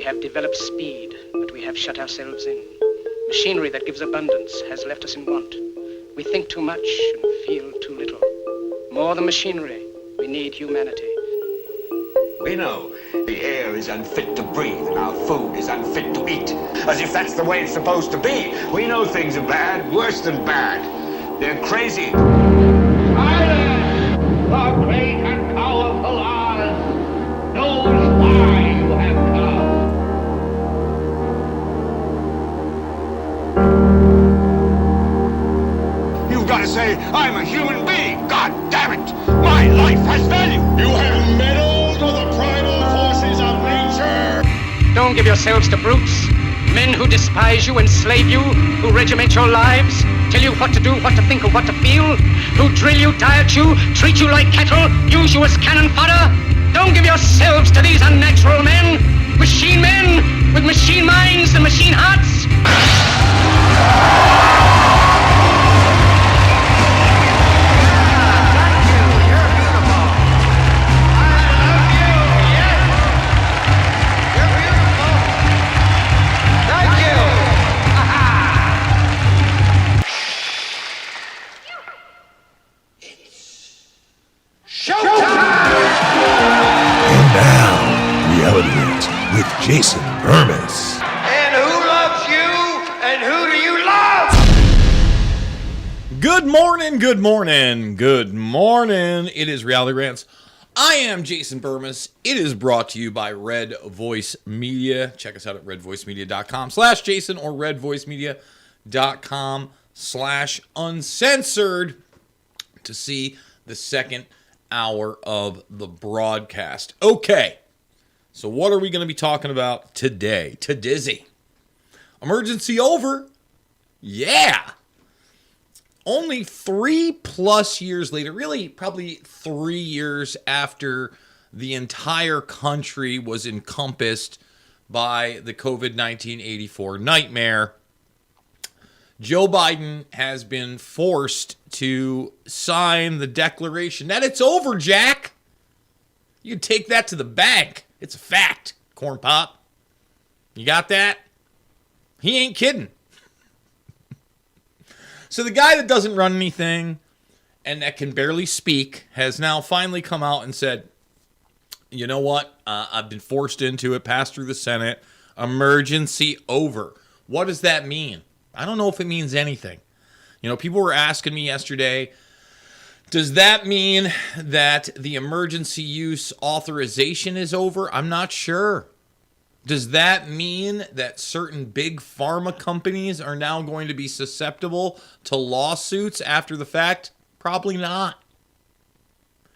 We have developed speed, but we have shut ourselves in. Machinery that gives abundance has left us in want. We think too much and feel too little. More than machinery, we need humanity. We know the air is unfit to breathe and our food is unfit to eat. As if that's the way it's supposed to be. We know things are bad, worse than bad. They're crazy. Silence! The great and powerful Oz knows why you have come. You've got to say, I'm a human being. God damn it! My life has value. You have meddled with the primal forces of nature. Don't give yourselves to brutes, men who despise you, enslave you, who regiment your lives, tell you what to do, what to think, or what to feel, who drill you, diet you, treat you like cattle, use you as cannon fodder. Don't give yourselves to these unnatural men with machine minds and machine hearts. With Jason Bermas. And who loves you? And who do you love? Good morning, good morning, good morning. It is Reality Rants. I am Jason Bermas. It is brought to you by Red Voice Media. Check us out at redvoicemedia.com/Jason or redvoicemedia.com/uncensored to see the second hour of the broadcast. Okay. So what are we going to be talking about today? To Dizzy. Emergency over? Yeah. Only 3+ years later, really probably 3 years after the entire country was encompassed by the COVID-19 84 nightmare, Joe Biden has been forced to sign the declaration that it's over, Jack. You can take that to the bank. It's a fact, Corn Pop. You got that? He ain't kidding. So the guy that doesn't run anything and that can barely speak has now finally come out and said, you know what? I've been forced into it, passed through the Senate. Emergency over. What does that mean? I don't know if it means anything. You know, people were asking me yesterday, does that mean that the emergency use authorization is over? I'm not sure. Does that mean that certain big pharma companies are now going to be susceptible to lawsuits after the fact? Probably not.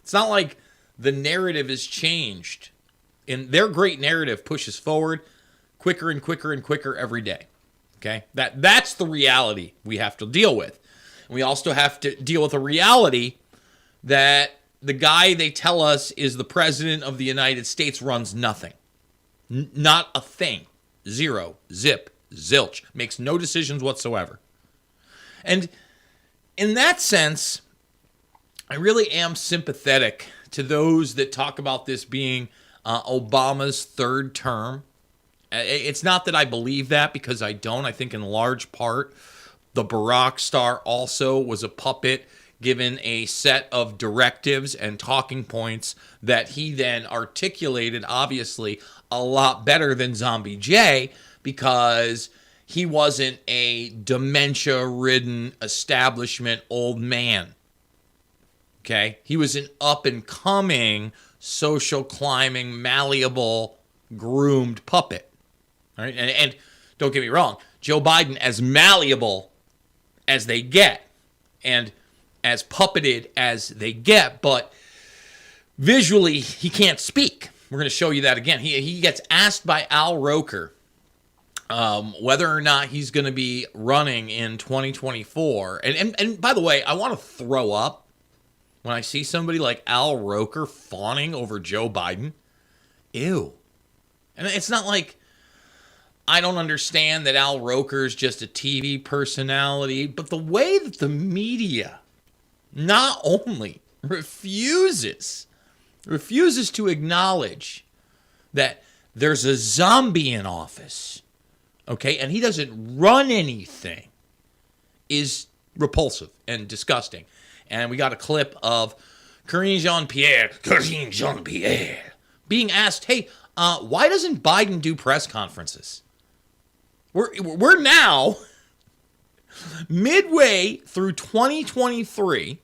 It's not like the narrative has changed. And their great narrative pushes forward quicker and quicker and quicker every day. Okay? That's the reality we have to deal with. And we also have to deal with a reality that the guy they tell us is the president of the United States runs nothing. Not a thing. Zero. Zip. Zilch. Makes no decisions whatsoever. And in that sense, I really am sympathetic to those that talk about this being Obama's third term. It's not that I believe that, because I don't. I think in large part, the Barack star also was a puppet given a set of directives and talking points that he then articulated, obviously, a lot better than Zombie J, because he wasn't a dementia-ridden establishment old man. Okay? He was an up-and-coming, social-climbing, malleable, groomed puppet. All right? And don't get me wrong, Joe Biden, as malleable as they get, and as puppeted as they get, but visually, he can't speak. We're going to show you that again. He gets asked by Al Roker whether or not he's going to be running in 2024. And by the way, I want to throw up when I see somebody like Al Roker fawning over Joe Biden. Ew. And it's not like I don't understand that Al Roker's just a TV personality, but the way that the media not only refuses to acknowledge that there's a zombie in office, okay, and he doesn't run anything, is repulsive and disgusting. And we got a clip of Karine Jean-Pierre being asked, hey, why doesn't Biden do press conferences? We're now midway through 2023.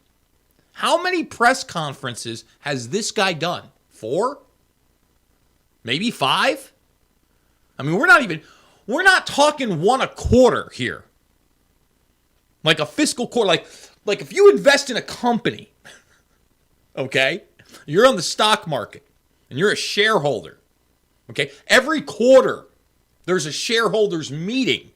How many press conferences has this guy done? 4? Maybe 5? I mean, we're not talking one a quarter here. Like a fiscal quarter, like if you invest in a company, okay, you're on the stock market and you're a shareholder, okay, every quarter there's a shareholders meeting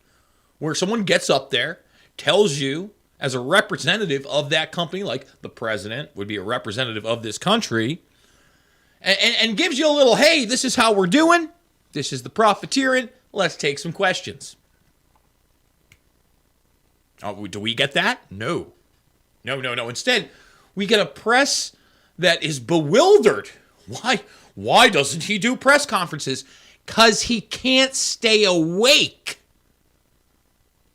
where someone gets up there, tells you as a representative of that company, like the president would be a representative of this country, and gives you a little, hey, this is how we're doing, this is the profiteering, let's take some questions. Oh, do we get that? No. Instead, we get a press that is bewildered. Why doesn't he do press conferences? Because he can't stay awake.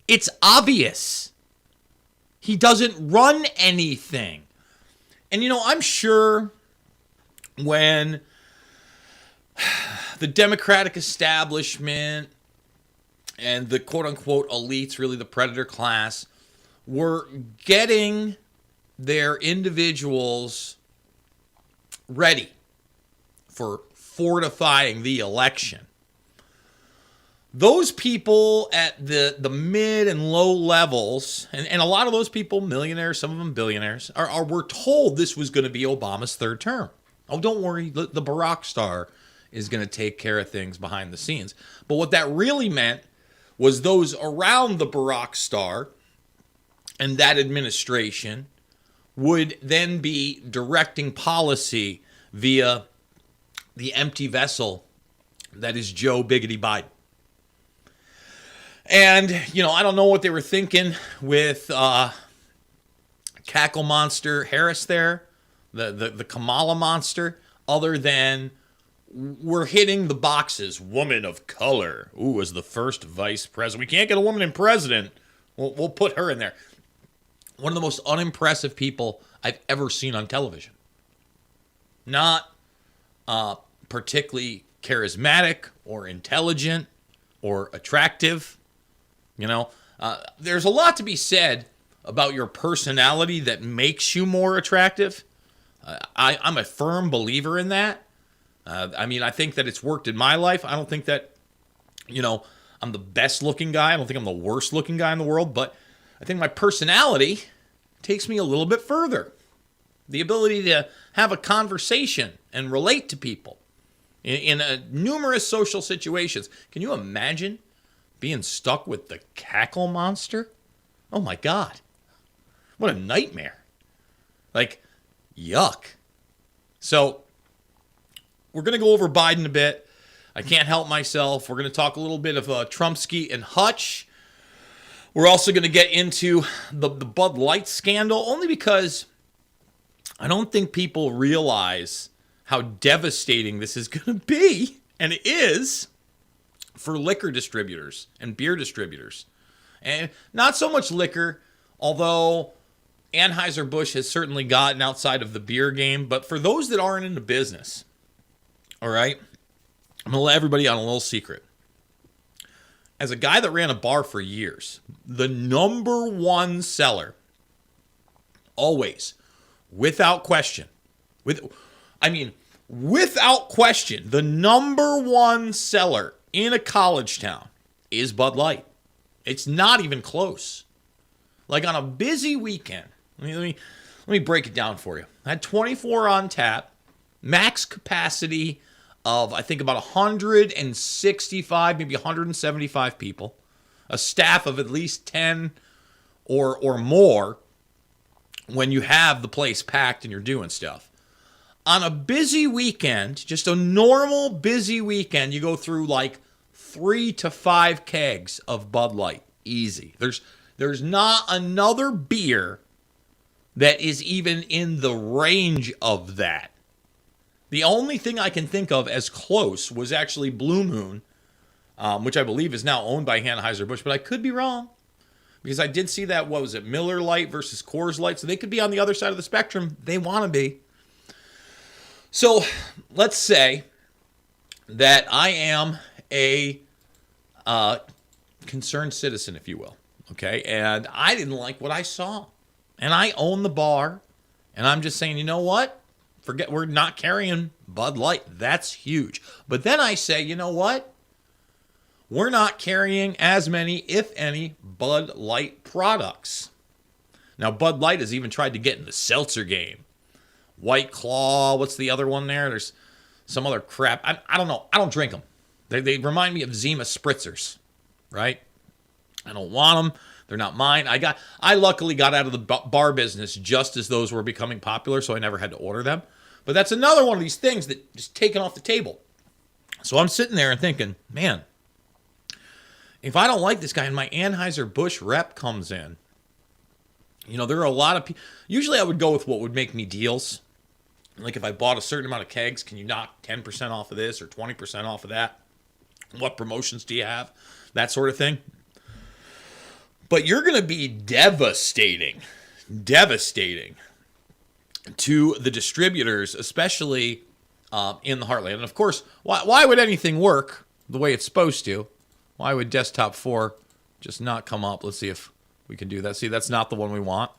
It's obvious. He doesn't run anything. And, I'm sure when the Democratic establishment and the quote-unquote elites, really the predator class, were getting their individuals ready for fortifying the election. Those people at the mid and low levels, and a lot of those people, millionaires, some of them billionaires, were told this was going to be Obama's third term. Oh, don't worry, the Barack star is going to take care of things behind the scenes. But what that really meant was those around the Barack star and that administration would then be directing policy via the empty vessel that is Joe Biggity Biden. And, I don't know what they were thinking with Cackle Monster Harris there, the Kamala Monster, other than we're hitting the boxes. Woman of color. Ooh, as the first vice president. We can't get a woman in president. We'll put her in there. One of the most unimpressive people I've ever seen on television. Not particularly charismatic or intelligent or attractive. There's a lot to be said about your personality that makes you more attractive. I'm a firm believer in that. I think that it's worked in my life. I don't think that, I'm the best looking guy. I don't think I'm the worst looking guy in the world, but I think my personality takes me a little bit further. The ability to have a conversation and relate to people in numerous social situations. Can you imagine being stuck with the Cackle Monster? Oh my God. What a nightmare. Yuck. So, we're going to go over Biden a bit. I can't help myself. We're going to talk a little bit of Trumpsky and Hutch. We're also going to get into the Bud Light scandal, only because I don't think people realize how devastating this is going to be, and it is, for liquor distributors and beer distributors. And not so much liquor, although Anheuser-Busch has certainly gotten outside of the beer game, but for those that aren't in the business, all right, I'm going to let everybody on a little secret. As a guy that ran a bar for years, the number one seller, always, without question, without question, the number one seller in a college town is Bud Light. It's not even close. On a busy weekend, let me break it down for you. I had 24 on tap, max capacity of, I think, about 165, maybe 175 people, a staff of at least 10 or more when you have the place packed and you're doing stuff. On a busy weekend, just a normal busy weekend, you go through 3 to 5 kegs of Bud Light. Easy. There's not another beer that is even in the range of that. The only thing I can think of as close was actually Blue Moon, which I believe is now owned by Anheuser-Busch, but I could be wrong. Because I did see that, what was it, Miller Lite versus Coors Light, so they could be on the other side of the spectrum. They want to be. So let's say that I am a concerned citizen, if you will, okay? And I didn't like what I saw. And I own the bar, and I'm just saying, you know what? Forget, we're not carrying Bud Light. That's huge. But then I say, you know what? We're not carrying as many, if any, Bud Light products. Now, Bud Light has even tried to get in the seltzer game. White Claw, what's the other one there? There's some other crap. I don't know. I don't drink them. They remind me of Zima spritzers, right? I don't want them. They're not mine. I luckily got out of the bar business just as those were becoming popular, so I never had to order them. But that's another one of these things that just taken off the table. So I'm sitting there and thinking, man, if I don't like this guy and my Anheuser-Busch rep comes in, you know, there are a lot of people. Usually I would go with what would make me deals. Like if I bought a certain amount of kegs, can you knock 10% off of this or 20% off of that? What promotions do you have? That sort of thing. But you're going to be devastating to the distributors, especially in the heartland. And of course, why would anything work the way it's supposed to? Why would desktop 4 just not come up? Let's see if we can do that. See, that's not the one we want.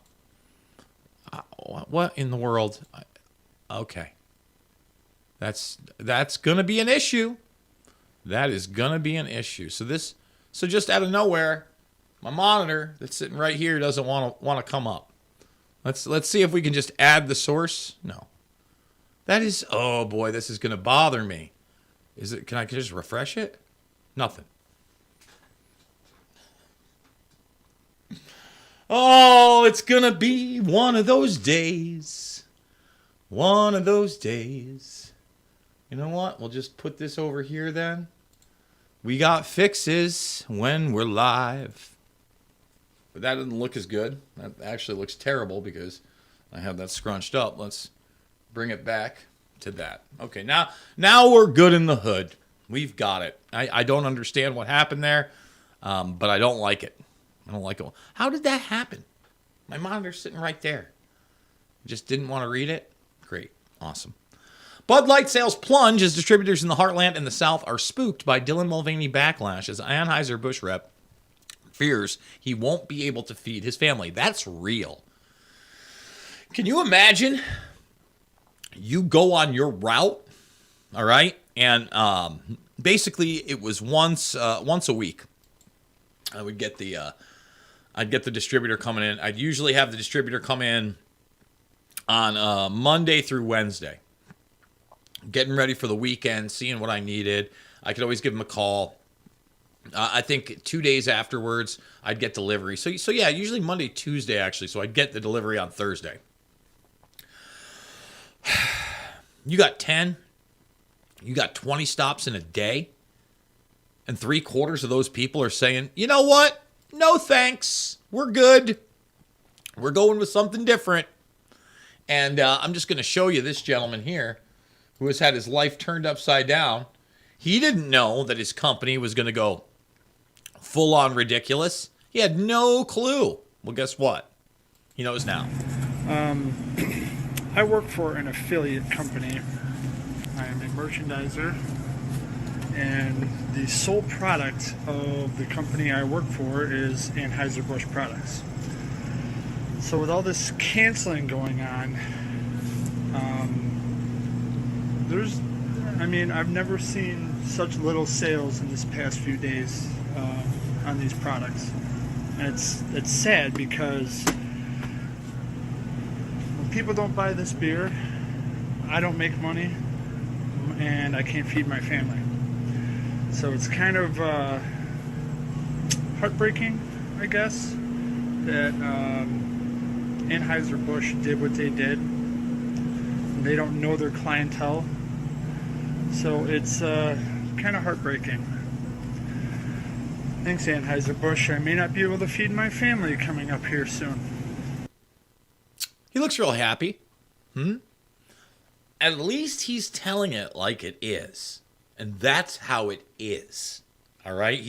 What in the world? Okay. That's going to be an issue. That is going to be an issue. So just out of nowhere, my monitor that's sitting right here doesn't want to come up. Let's see if we can just add the source. No. That is, oh boy, this is going to bother me. Can I just refresh it? Nothing. Oh, it's going to be one of those days. One of those days. You know what? We'll just put this over here then. We got fixes when we're live. But that doesn't look as good. That actually looks terrible because I have that scrunched up. Let's bring it back to that. Okay, now we're good in the hood. We've got it. I don't understand what happened there, but I don't like it. I don't like it. How did that happen? My monitor's sitting right there. Just didn't want to read it? Great. Awesome. Bud Light sales plunge as distributors in the Heartland and the South are spooked by Dylan Mulvaney backlash as Anheuser-Busch rep fears he won't be able to feed his family. That's real. Can you imagine? You go on your route, all right? And basically it was once a week. I'd get the distributor coming in. I'd usually have the distributor come in on Monday through Wednesday, getting ready for the weekend, seeing what I needed. I could always give him a call. I think 2 days afterwards, I'd get delivery. So yeah, usually Monday, Tuesday, actually. So I'd get the delivery on Thursday. You got 10, you got 20 stops in a day, and 3/4 of those people are saying, you know what? No thanks. We're good. We're going with something different. And I'm just going to show you this gentleman here who has had his life turned upside down. He didn't know that his company was going to go full on ridiculous. He had no clue. Well, guess what? He knows now. I work for an affiliate company. I am a merchandiser, and the sole product of the company I work for is Anheuser-Busch products. So with all this canceling going on, I've never seen such little sales in this past few days on these products. And it's sad because when people don't buy this beer, I don't make money, and I can't feed my family. So it's kind of heartbreaking, I guess, that Anheuser-Busch did what they did. They don't know their clientele. So it's kind of heartbreaking. Thanks, Anheuser-Busch. I may not be able to feed my family coming up here soon. He looks real happy. at least he's telling it like it is. And that's how it is. All right?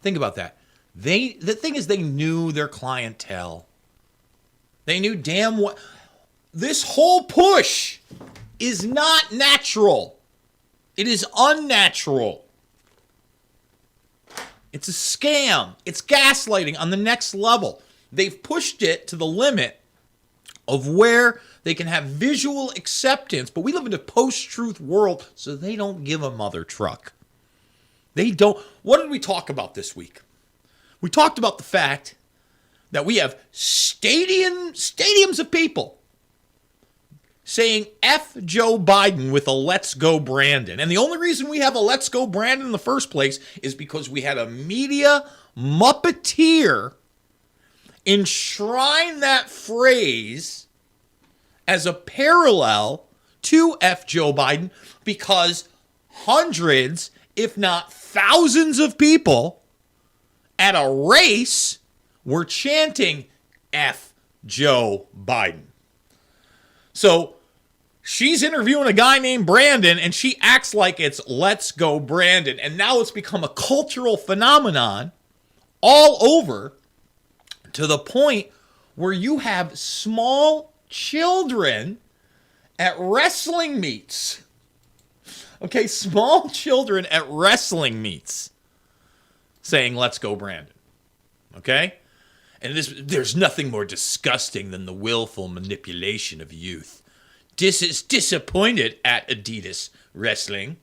Think about that. The thing is, they knew their clientele. They knew damn well. This whole push is not natural. It is unnatural. It's a scam. It's gaslighting on the next level. They've pushed it to the limit of where they can have visual acceptance, but we live in a post-truth world, so they don't give a mother truck. They don't. What did we talk about this week? We talked about the fact that we have stadiums of people saying F Joe Biden with a Let's Go Brandon. And the only reason we have a Let's Go Brandon in the first place is because we had a media muppeteer enshrine that phrase as a parallel to F Joe Biden, because hundreds, if not thousands of people at a race were chanting F Joe Biden. So she's interviewing a guy named Brandon, and she acts like it's Let's Go Brandon. And now it's become a cultural phenomenon all over, to the point where you have small children at wrestling meets. Okay, small children at wrestling meets saying, Let's Go Brandon. Okay? And there's nothing more disgusting than the willful manipulation of youth. Is disappointed at Adidas wrestling.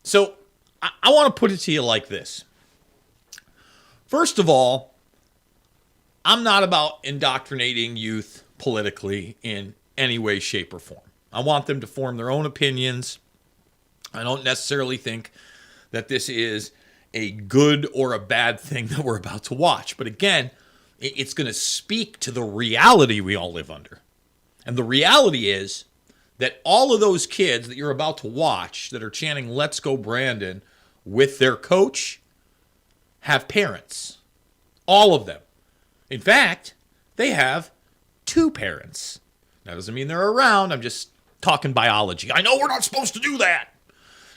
So I want to put it to you like this. First of all, I'm not about indoctrinating youth politically in any way, shape, or form. I want them to form their own opinions. I don't necessarily think that this is a good or a bad thing that we're about to watch. But again, it's going to speak to the reality we all live under. And the reality is that all of those kids that you're about to watch that are chanting Let's Go Brandon with their coach have parents. All of them. In fact, they have two parents. That doesn't mean they're around. I'm just talking biology. I know we're not supposed to do that.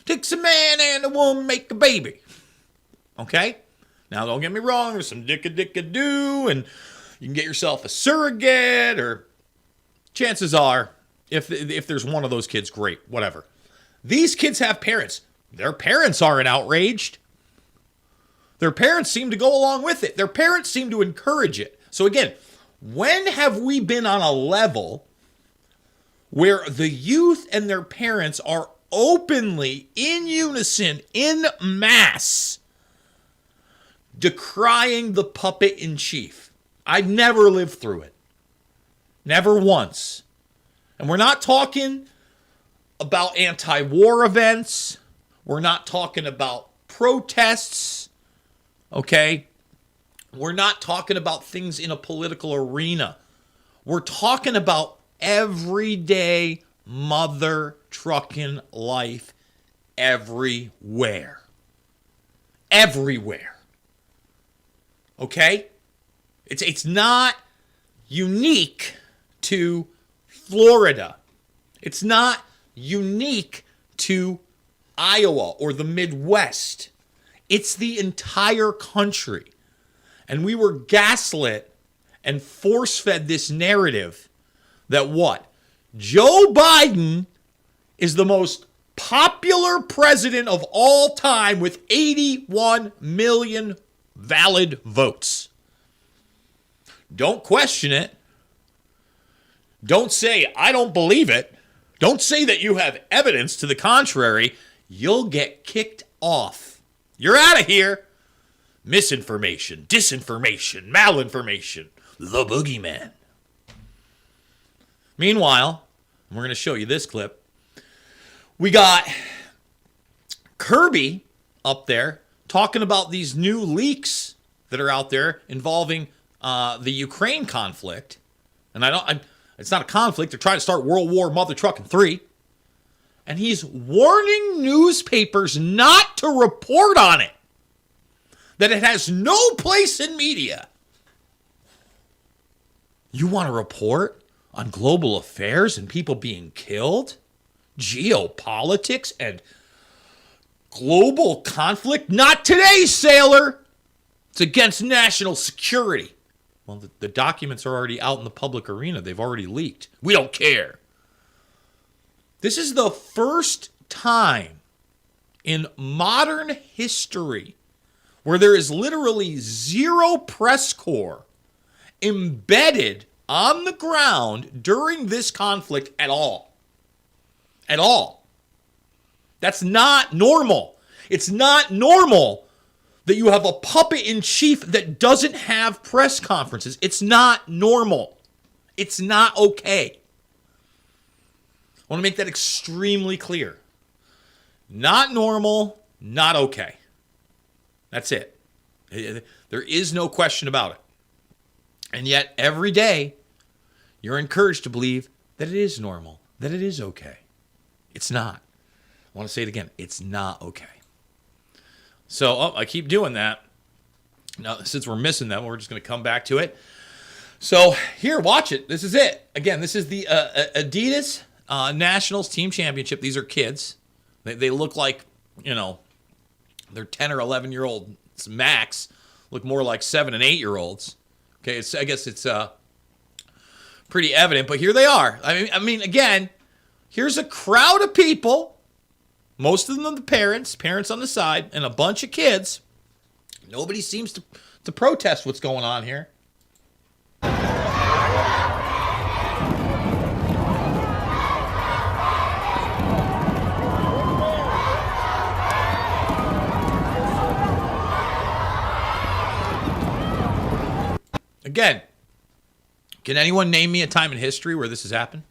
Takes a man and a woman make a baby. Okay? Now, don't get me wrong. There's some dicka-dicka-doo, and you can get yourself a surrogate, or chances are, if there's one of those kids, great, whatever. These kids have parents. Their parents aren't outraged. Their parents seem to go along with it. Their parents seem to encourage it. So again, when have we been on a level where the youth and their parents are openly, in unison, in mass, decrying the puppet in chief? I've never lived through it. Never once. And we're not talking about anti-war events. We're not talking about protests. Okay? We're not talking about things in a political arena. We're talking about everyday mother trucking life everywhere. Everywhere. Okay? It's not unique to Florida. It's not unique to Iowa or the Midwest. It's the entire country. And we were gaslit and force-fed this narrative that what? Joe Biden is the most popular president of all time with 81 million valid votes. Don't question it. Don't say, I don't believe it. Don't say that you have evidence to the contrary. You'll get kicked off. You're out of here. Misinformation, disinformation, malinformation. The boogeyman. Meanwhile, we're going to show you this clip. We got Kirby up there talking about these new leaks that are out there involving the Ukraine conflict. And it's not a conflict. They're trying to start World War Mother Trucking 3. And he's warning newspapers not to report on it. That it has no place in media. You want to report on global affairs and people being killed, geopolitics and global conflict. Not today, sailor. It's against national security. Well, the documents are already out in the public arena. They've already leaked. We don't care. This is the first time in modern history where there is literally zero press corps embedded on the ground during this conflict at all. At all. That's not normal. It's not normal that you have a puppet in chief that doesn't have press conferences. It's not normal. It's not okay. I want to make that extremely clear. Not normal, not okay. That's it. There is no question about it. And yet, every day, you're encouraged to believe that it is normal, that it is okay. It's not. I want to say it again. It's not okay. So, I keep doing that. Now, since we're missing that, we're just going to come back to it. So, here, watch it. This is it. Again, this is the Adidas Nationals Team Championship. These are kids. They look like, they're 10 or 11-year-old max. Look more like 7 and 8-year-olds. Okay, I guess it's pretty evident, but here they are. I mean, again, here's a crowd of people. Most of them are the parents on the side, and a bunch of kids. Nobody seems to protest what's going on here. Again, can anyone name me a time in history where this has happened?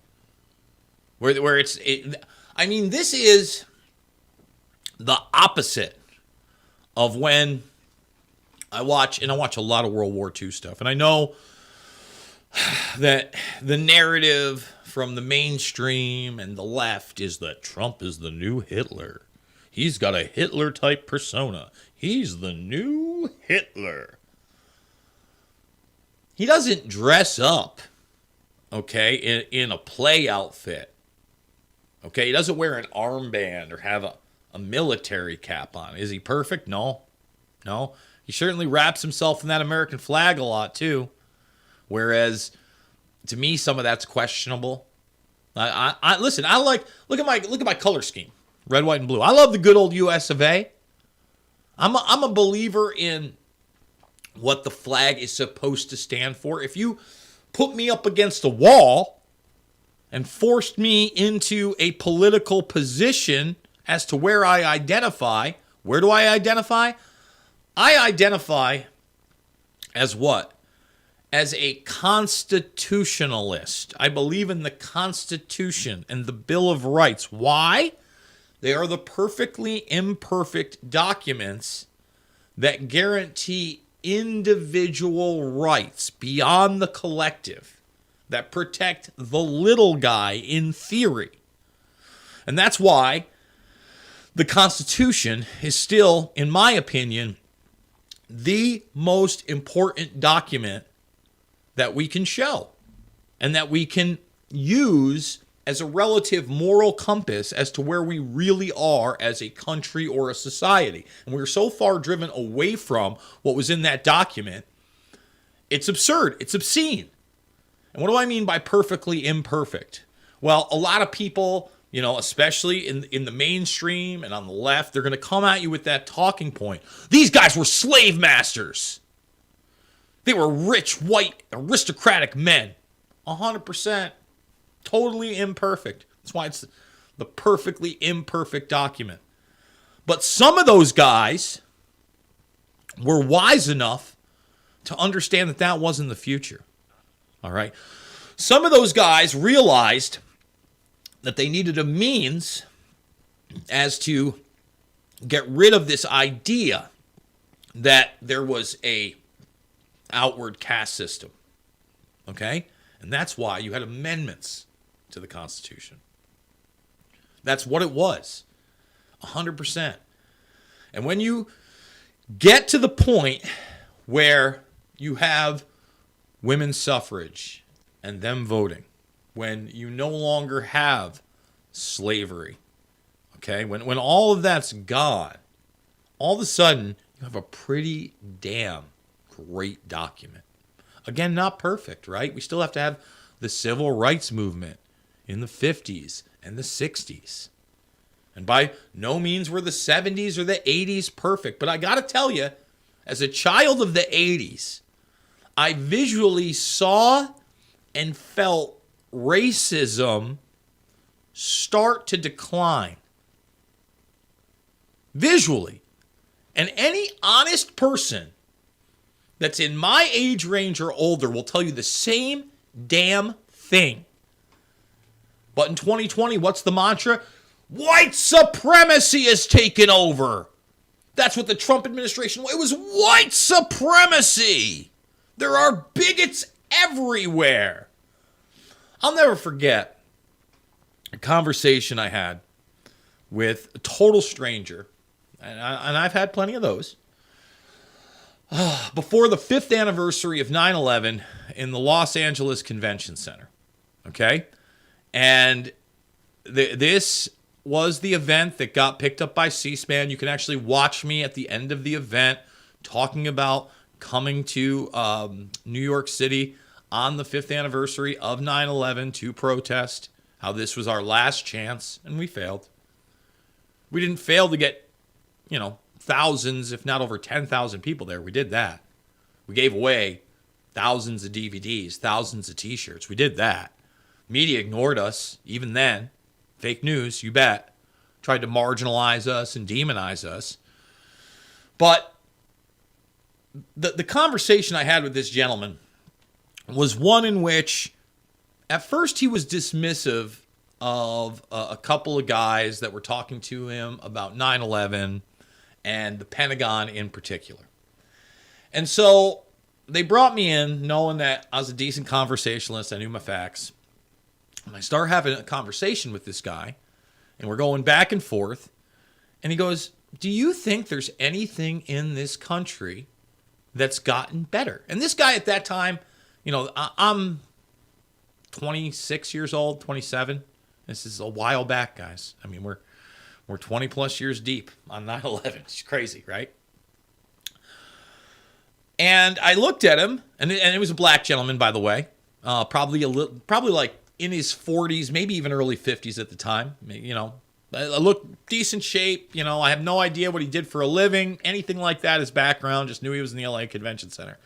Where this is the opposite of when I watch a lot of World War II stuff. And I know that the narrative from the mainstream and the left is that Trump is the new Hitler. He's got a Hitler-type persona. He's the new Hitler. He doesn't dress up, okay, in a play outfit. Okay, he doesn't wear an armband or have a military cap on. Is he perfect? No. He certainly wraps himself in that American flag a lot too. Whereas, to me, some of that's questionable. Listen. Look at my color scheme: red, white, and blue. I love the good old U.S. of A. I'm a believer in what the flag is supposed to stand for. If you put me up against a wall and forced me into a political position as to where I identify, where do I identify? I identify as what? As a constitutionalist. I believe in the Constitution and the Bill of Rights. Why? They are the perfectly imperfect documents that guarantee individual rights beyond the collective, that protect the little guy in theory. And that's why the Constitution is still, in my opinion, the most important document that we can show and that we can use as a relative moral compass as to where we really are as a country or a society. And we're so far driven away from what was in that document, it's absurd. It's obscene. And what do I mean by perfectly imperfect? Well, a lot of people, especially in the mainstream and on the left, they're going to come at you with that talking point. These guys were slave masters. They were rich, white, aristocratic men. 100%. Totally imperfect. That's why it's the perfectly imperfect document. But some of those guys were wise enough to understand that that wasn't the future. All right? Some of those guys realized that they needed a means as to get rid of this idea that there was a outward caste system. Okay? And that's why you had amendments to the Constitution. That's what it was. 100%. And when you get to the point where you have women's suffrage and them voting, when you no longer have slavery, okay, when all of that's gone, all of a sudden you have a pretty damn great document. Again, not perfect, right? We still have to have the civil rights movement in the 50s and the 60s. And by no means were the 70s or the 80s perfect. But I got to tell you, as a child of the 80s, I visually saw and felt racism start to decline. Visually. And any honest person that's in my age range or older will tell you the same damn thing. But in 2020, what's the mantra? White supremacy has taken over. That's what the Trump administration, it was white supremacy. There are bigots everywhere. I'll never forget a conversation I had with a total stranger, and I've had plenty of those, before the 5th anniversary of 9/11 in the Los Angeles Convention Center. Okay? And this was the event that got picked up by C-SPAN. You can actually watch me at the end of the event talking about coming to New York City on the 5th anniversary of 9/11 to protest, how this was our last chance, and we failed. We didn't fail to get, thousands, if not over 10,000 people there. We did that. We gave away thousands of DVDs, thousands of T-shirts. We did that. Media ignored us, even then. Fake news, you bet. Tried to marginalize us and demonize us. But the conversation I had with this gentleman was one in which, at first, he was dismissive of a couple of guys that were talking to him about 9/11 and the Pentagon in particular. And so they brought me in knowing that I was a decent conversationalist. I knew my facts. And I start having a conversation with this guy, and we're going back and forth. And he goes, do you think there's anything in this country that's gotten better? And this guy at that time, I'm 26 years old, 27. This is a while back, guys. I mean, we're 20 plus years deep on 9/11. It's crazy, right? And I looked at him, and it was a black gentleman, by the way, probably like in his 40s, maybe even early 50s at the time. I look decent shape. I have no idea what he did for a living, anything like that. His background, just knew he was in the LA Convention Center.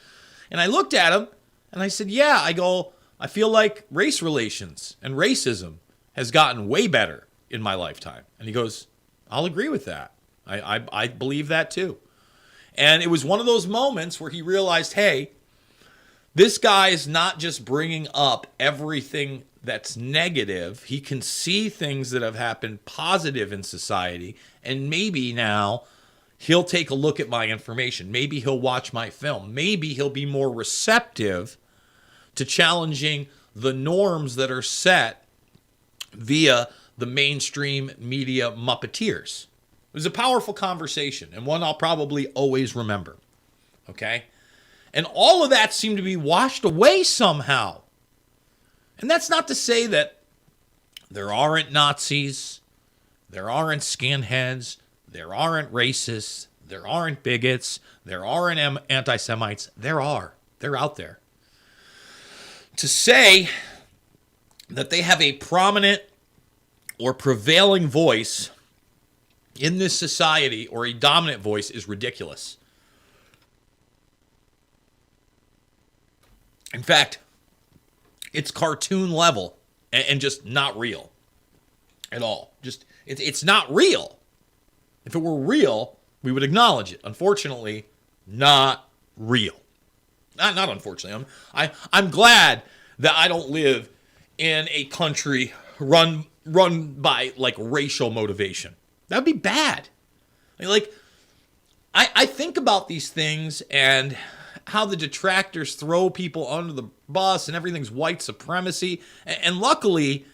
And I looked at him, and I said, I feel like race relations and racism has gotten way better in my lifetime. And he goes, I'll agree with that. I believe that too. And it was one of those moments where he realized, hey, this guy is not just bringing up everything that's negative. He can see things that have happened positive in society. And maybe now he'll take a look at my information. Maybe he'll watch my film. Maybe he'll be more receptive to challenging the norms that are set via the mainstream media Muppeteers. It was a powerful conversation, and one I'll probably always remember. Okay? And all of that seemed to be washed away somehow. And that's not to say that there aren't Nazis, there aren't skinheads, there aren't racists, there aren't bigots, there aren't anti-Semites. There are. They're out there. To say that they have a prominent or prevailing voice in this society or a dominant voice is ridiculous. In fact, it's cartoon level and just not real at all. It's not real. If it were real, we would acknowledge it. Unfortunately, not real. Not unfortunately. I'm glad that I don't live in a country run by like racial motivation. That'd be bad. I think about these things and how the detractors throw people under the bus and everything's white supremacy. And luckily,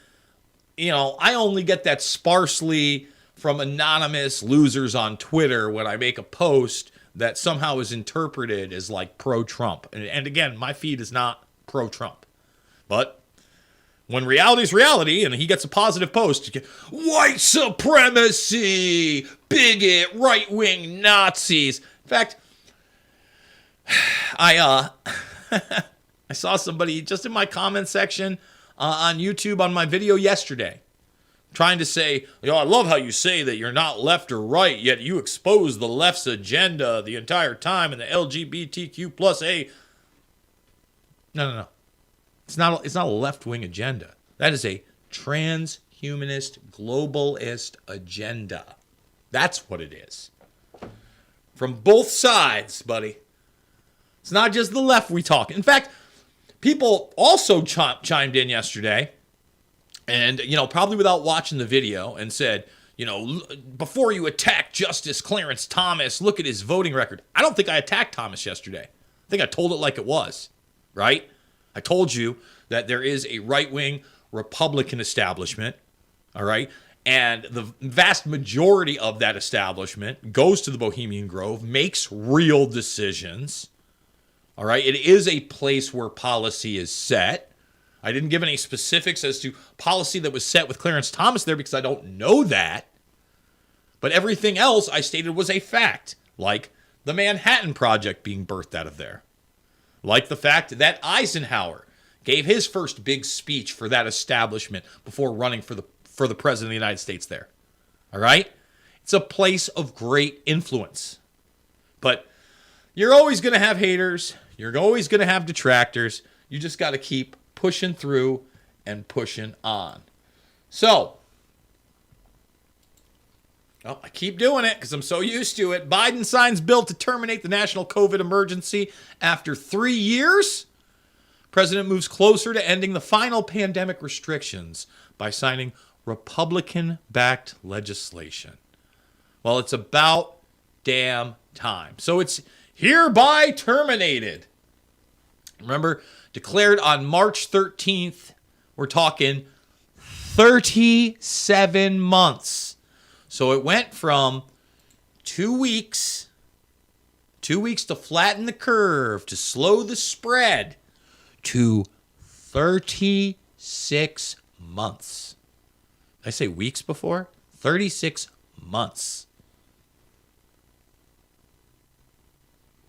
I only get that sparsely from anonymous losers on Twitter when I make a post that somehow is interpreted as like pro-Trump. And again, my feed is not pro-Trump. But When reality's reality, and he gets a positive post, white supremacy, bigot, right-wing Nazis. In fact, I saw somebody just in my comment section on YouTube on my video yesterday trying to say, I love how you say that you're not left or right, yet you expose the left's agenda the entire time and the LGBTQ plus A. No. It's not a left-wing agenda. That is a transhumanist, globalist agenda. That's what it is. From both sides, buddy. It's not just the left we talk. In fact, people also chimed in yesterday and, probably without watching the video and said, before you attack Justice Clarence Thomas, look at his voting record. I don't think I attacked Thomas yesterday. I think I told it like it was, right? I told you that there is a right-wing Republican establishment, all right? And the vast majority of that establishment goes to the Bohemian Grove, makes real decisions, all right? It is a place where policy is set. I didn't give any specifics as to policy that was set with Clarence Thomas there because I don't know that. But everything else I stated was a fact, like the Manhattan Project being birthed out of there. Like the fact that Eisenhower gave his first big speech for that establishment before running for the president of the United States there. All right? It's a place of great influence. But you're always going to have haters. You're always going to have detractors. You just got to keep pushing through and pushing on. So, I keep doing it because I'm so used to it. Biden signs bill to terminate the national COVID emergency after 3 years. President moves closer to ending the final pandemic restrictions by signing Republican-backed legislation. Well, it's about damn time. So it's hereby terminated. Remember, declared on March 13th, we're talking 37 months. So it went from 2 weeks to flatten the curve, to slow the spread, to 36 months. Did I say weeks before? 36 months.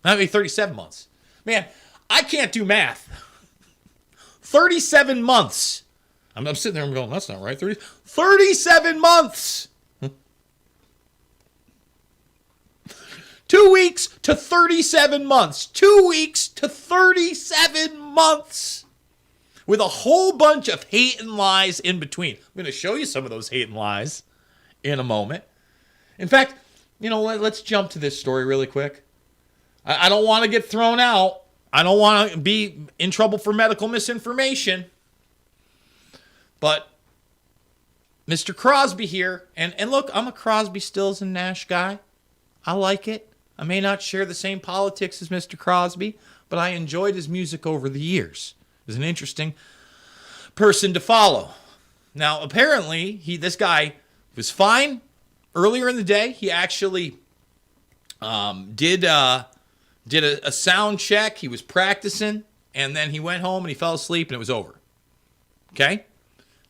That'd be 37 months. Man, I can't do math. 37 months. I'm sitting there and going, that's not right. 37 months. 2 weeks to 37 months. 2 weeks to 37 months. With a whole bunch of hate and lies in between. I'm going to show you some of those hate and lies in a moment. In fact, let's jump to this story really quick. I don't want to get thrown out. I don't want to be in trouble for medical misinformation. But Mr. Crosby here, and look, I'm a Crosby, Stills, and Nash guy. I like it. I may not share the same politics as Mr. Crosby, but I enjoyed his music over the years. He's an interesting person to follow. Now, apparently, this guy was fine earlier in the day. He actually did a sound check. He was practicing, and then he went home and he fell asleep, and it was over. Okay?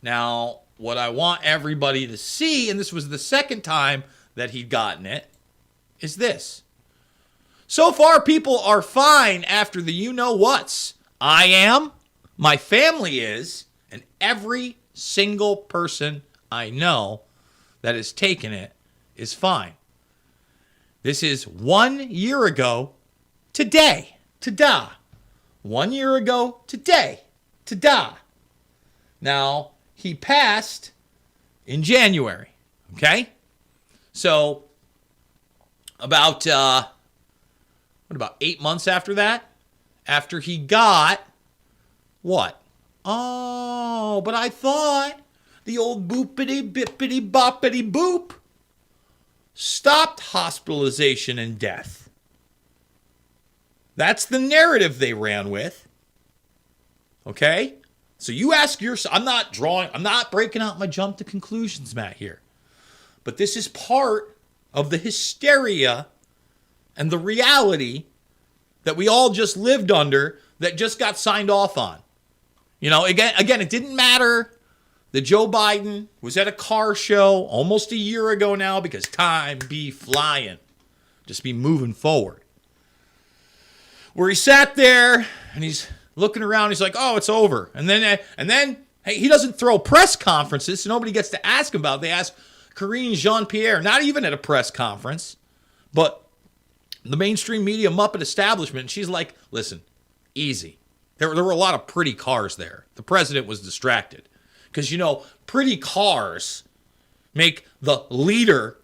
Now, what I want everybody to see, and this was the second time that he'd gotten it, is this. So far, people are fine after the you-know-whats. I am, my family is, and every single person I know that has taken it is fine. This is 1 year ago today. Ta-da. 1 year ago today. Ta-da. Now, he passed in January. Okay? So, about 8 months after that? After he got what? Oh, but I thought the old boopity bippity boppity boop stopped hospitalization and death. That's the narrative they ran with. Okay? So you ask yourself, I'm not breaking out my jump to conclusions, Matt, here. But this is part of the hysteria and the reality that we all just lived under that just got signed off on. Again, it didn't matter that Joe Biden was at a car show almost a year ago now because time be flying. Just be moving forward. Where he sat there and he's looking around, he's like, oh, it's over. And then hey, he doesn't throw press conferences, so nobody gets to ask him about it. They ask Karine Jean-Pierre, not even at a press conference, but the mainstream media Muppet establishment. And she's like, listen, easy. There were a lot of pretty cars there. The president was distracted. Because, pretty cars make the leader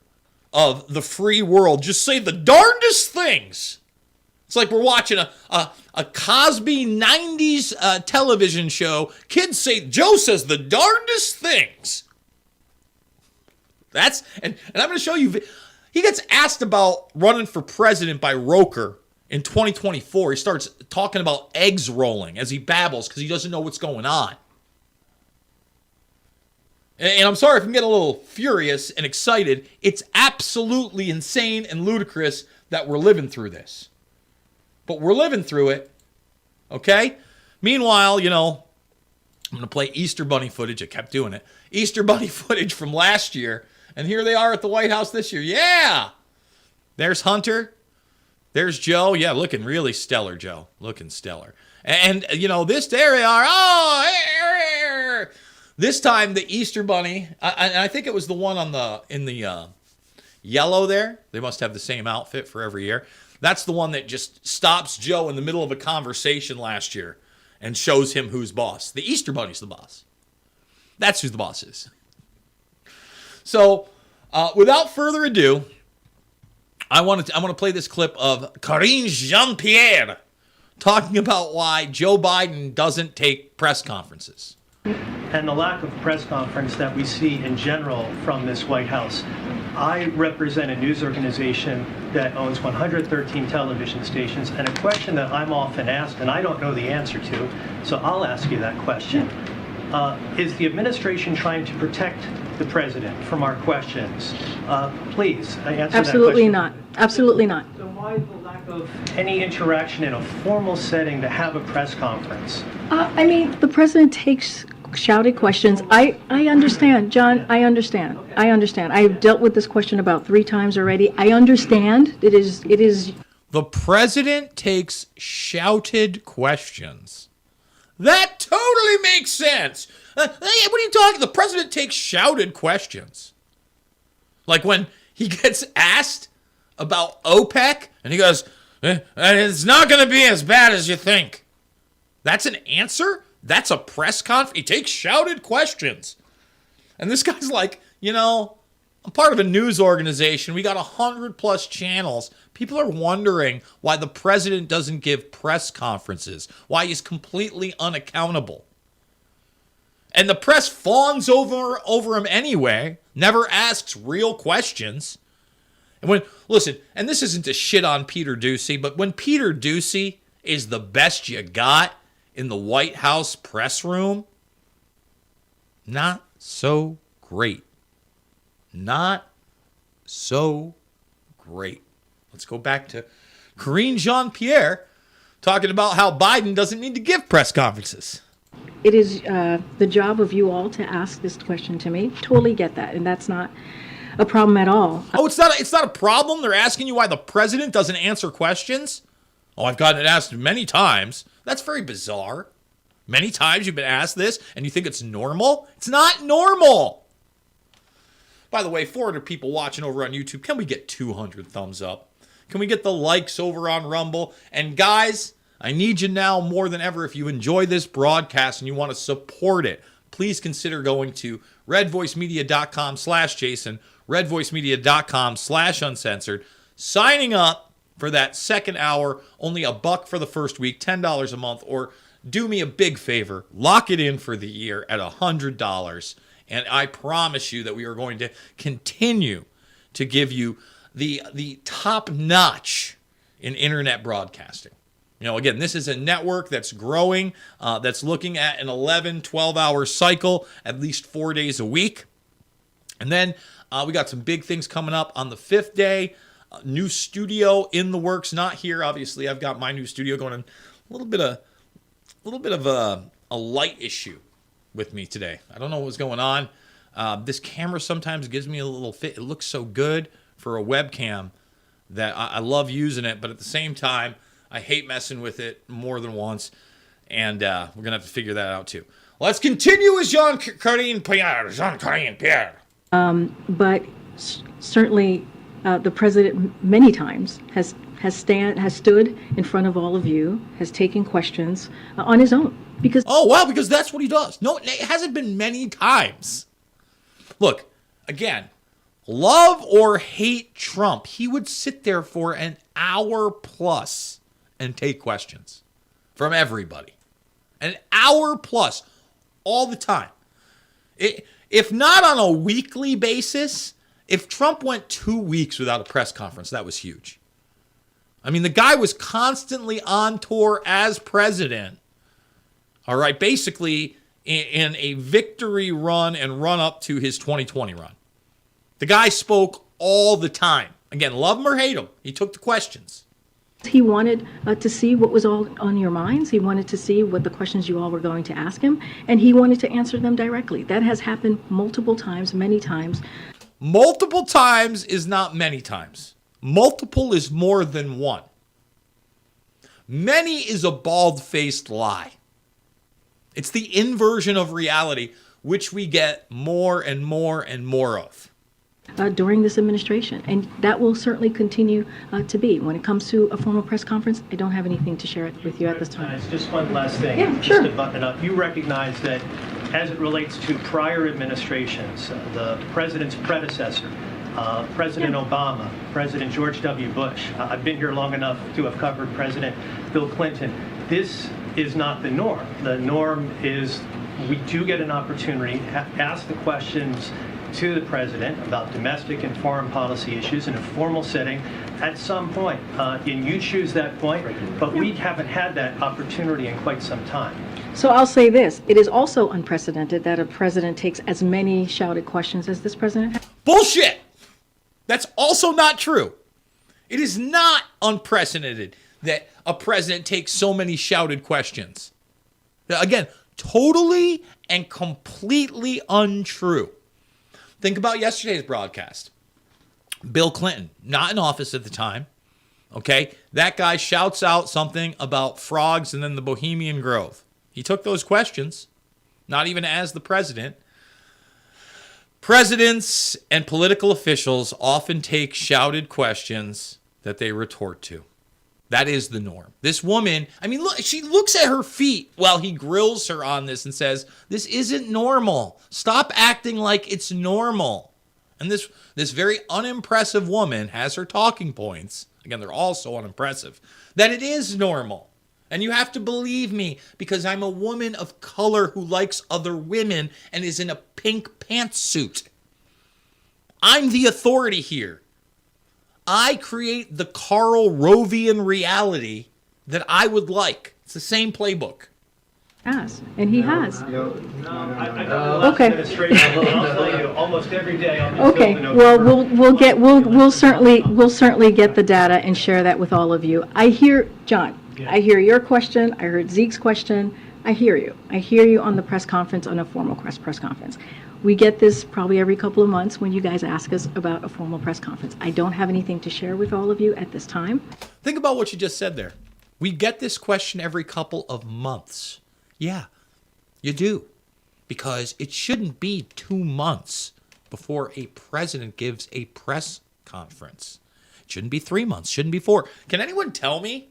of the free world just say the darndest things. It's like we're watching a Cosby 90s television show. Kids say, Joe says the darndest things. And I'm going to show you. He gets asked about running for president by Roker in 2024. He starts talking about eggs rolling as he babbles because he doesn't know what's going on. And I'm sorry if I'm getting a little furious and excited. It's absolutely insane and ludicrous that we're living through this. But we're living through it, okay? Meanwhile, I'm going to play Easter Bunny footage. I kept doing it. Easter Bunny footage from last year. And here they are at the White House this year. Yeah! There's Hunter. There's Joe. Yeah, looking really stellar, Joe. Looking stellar. And there they are. Oh, this time the Easter Bunny, I think it was the one in the yellow there. They must have the same outfit for every year. That's the one that just stops Joe in the middle of a conversation last year and shows him who's boss. The Easter Bunny's the boss. That's who the boss is. So, without further ado, I want to play this clip of Karine Jean-Pierre talking about why Joe Biden doesn't take press conferences. And the lack of press conference that we see in general from this White House. I represent a news organization that owns 113 television stations, and a question that I'm often asked, and I don't know the answer to, so I'll ask you that question. Is the administration trying to protect the president from our questions? Please, answer Absolutely that question. not. Absolutely not. So why the lack of any interaction in a formal setting to have a press conference? The president takes shouted questions. I understand, John. I understand. I understand. I've dealt with this question about 3 times already. I understand. It is. The president takes shouted questions. That totally makes sense. What are you talking? The president takes shouted questions. Like when he gets asked about OPEC, and he goes, it's not going to be as bad as you think. That's an answer? That's a press conference? He takes shouted questions. And this guy's like, I'm part of a news organization. We got 100+ channels. People are wondering why the president doesn't give press conferences, why he's completely unaccountable. And the press fawns over him anyway, never asks real questions. And and this isn't to shit on Peter Doocy, but when Peter Doocy is the best you got in the White House press room, not so great. Not so great. Let's go back to Karine Jean-Pierre talking about how Biden doesn't need to give press conferences. It is the job of you all to ask this question to me. Totally get that, and that's not a problem at all. Oh, it's not a problem? They're asking you why the president doesn't answer questions? Oh, I've gotten it asked many times. That's very bizarre. Many times you've been asked this, and you think it's normal? It's not normal. By the way, 400 people watching over on YouTube. Can we get 200 thumbs up? Can we get the likes over on Rumble? And guys, I need you now more than ever. If you enjoy this broadcast and you want to support it, please consider going to redvoicemedia.com/Jason, redvoicemedia.com/uncensored, signing up for that second hour, only $1 for the first week, $10 a month, or do me a big favor, lock it in for the year at $100. And I promise you that we are going to continue to give you the top notch in internet broadcasting. Again, this is a network that's growing, that's looking at an 11, 12-hour cycle, at least 4 days a week. And then we got some big things coming up on the 5th day. New studio in the works, not here. Obviously, I've got my new studio going on a little bit of a light issue with me today. I don't know what's going on. This camera sometimes gives me a little fit. It looks so good for a webcam that I love using it, but at the same time, I hate messing with it more than once, and we're going to have to figure that out too. Let's continue with Jean-Karine Pierre. But certainly the president many times has stood in front of all of you, has taken questions on his own. Because because that's what he does. No, it hasn't been many times. Look, again, love or hate Trump, he would sit there for an hour plus and take questions from everybody. An hour plus all the time. If not on a weekly basis, if Trump went 2 weeks without a press conference, that was huge. I mean, the guy was constantly on tour as president. All right, basically in a victory run and run up to his 2020 run. The guy spoke all the time. Again, love him or hate him, he took the questions. He wanted to see what was all on your minds. He wanted to see what the questions you all were going to ask him, and he wanted to answer them directly. That has happened multiple times, many times. Multiple times is not many times. Multiple is more than one. Many is a bald-faced lie. It's the inversion of reality, which we get more and more and more of. During this administration, and that will certainly continue to be. When it comes to a formal press conference, I don't have anything to share with you at this time. Just one last thing, sure. Just to button it up. You recognize that as it relates to prior administrations, the president's predecessor, President Obama, President George W. Bush, I've been here long enough to have covered President Bill Clinton. This is not the norm. The norm is we do get an opportunity to ask the questions to the president about domestic and foreign policy issues in a formal setting at some point. And you choose that point, but we haven't had that opportunity in quite some time. So I'll say this. It is also unprecedented that a president takes as many shouted questions as this president has. Bullshit! That's also not true. It is not unprecedented that a president takes so many shouted questions. Again, totally and completely untrue. Think about yesterday's broadcast. Bill Clinton, not in office at the time, okay? That guy shouts out something about frogs and then the Bohemian Grove. He took those questions, not even as the president. Presidents and political officials often take shouted questions that they retort to. That is the norm. This woman, I mean, look, she looks at her feet while he grills her on this and says, this isn't normal. Stop acting like it's normal. And this very unimpressive woman has her talking points. Again, they're all so unimpressive. That it is normal. And you have to believe me because I'm a woman of color who likes other women and is in a pink pantsuit. I'm the authority here. I create the Karl Rovian reality that I would like. It's the same playbook. Has, and he has. I know the last administration, but I'll tell you, almost every day I'll be Okay, filled well, we'll certainly get the data and share that with all of you. I hear, John, I hear your question, I heard Zeke's question, I hear you. I hear you on the press conference, on a formal press conference. We get this probably every couple of months when you guys ask us about a formal press conference. I don't have anything to share with all of you at this time. Think about what you just said there. We get this question every couple of months. Yeah, you do. Because it shouldn't be 2 months before a president gives a press conference. It shouldn't be 3 months, shouldn't be 4. Can anyone tell me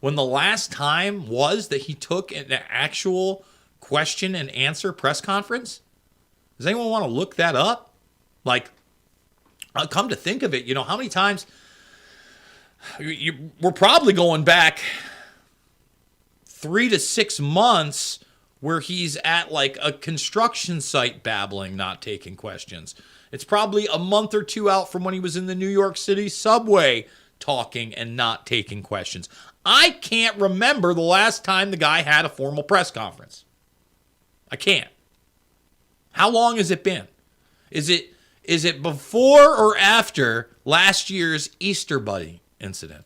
when the last time was that he took an actual question and answer press conference? Does anyone want to look that up? Like, come to think of it, you know, how many times we're probably going back 3 to 6 months where he's at like a construction site babbling, not taking questions. It's probably a month or 2 out from when he was in the New York City subway talking and not taking questions. I can't remember the last time the guy had a formal press conference. I can't. How long has it been? Is it before or after last year's Easter Bunny incident?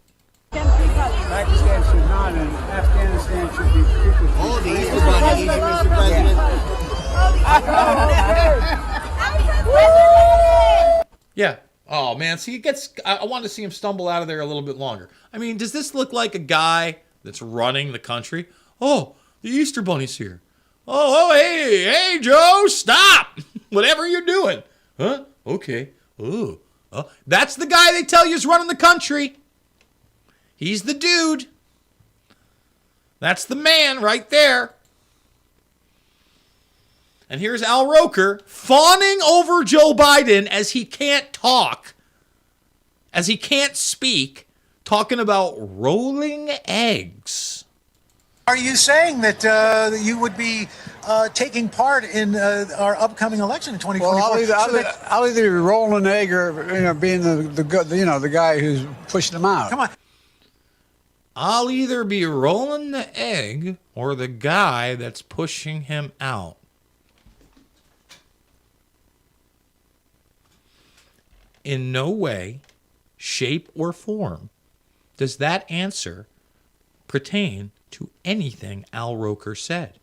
Pakistan should not, and Afghanistan should be people's. Oh, the Easter Bunny, Mr. President. Yeah. Oh, man. See, I want to see him stumble out of there a little bit longer. I mean, does this look like a guy that's running the country? Oh, the Easter Bunny's here. Oh, hey, Joe, stop. Whatever you're doing. Huh? Okay. Oh, that's the guy they tell you is running the country. He's the dude. That's the man right there. And here's Al Roker fawning over Joe Biden as he can't talk, as he can't speak, talking about rolling eggs. Are you saying that you would be taking part in our upcoming election in 2024? Well, I'll either be rolling an egg or being the guy who's pushing them out. Come on. I'll either be rolling the egg or the guy that's pushing him out. In no way, shape, or form does that answer pertain to anything Al Roker said.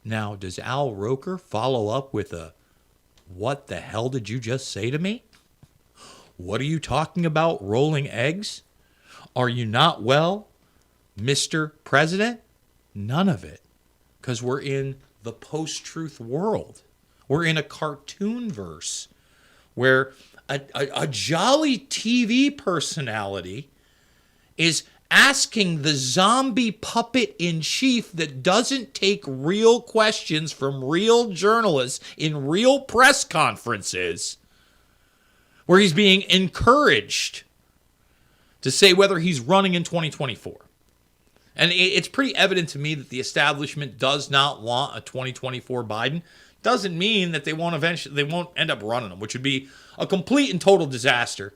Now, does Al Roker follow up with a, "What the hell did you just say to me? What are you talking about, rolling eggs? Are you not well, Mr. President?" None of it, because we're in the post-truth world. We're in a cartoon verse where a jolly TV personality is asking the zombie puppet in chief that doesn't take real questions from real journalists in real press conferences, where he's being encouraged to say whether he's running in 2024. And it's pretty evident to me that the establishment does not want a 2024 Biden. Doesn't mean that they won't end up running him, which would be a complete and total disaster,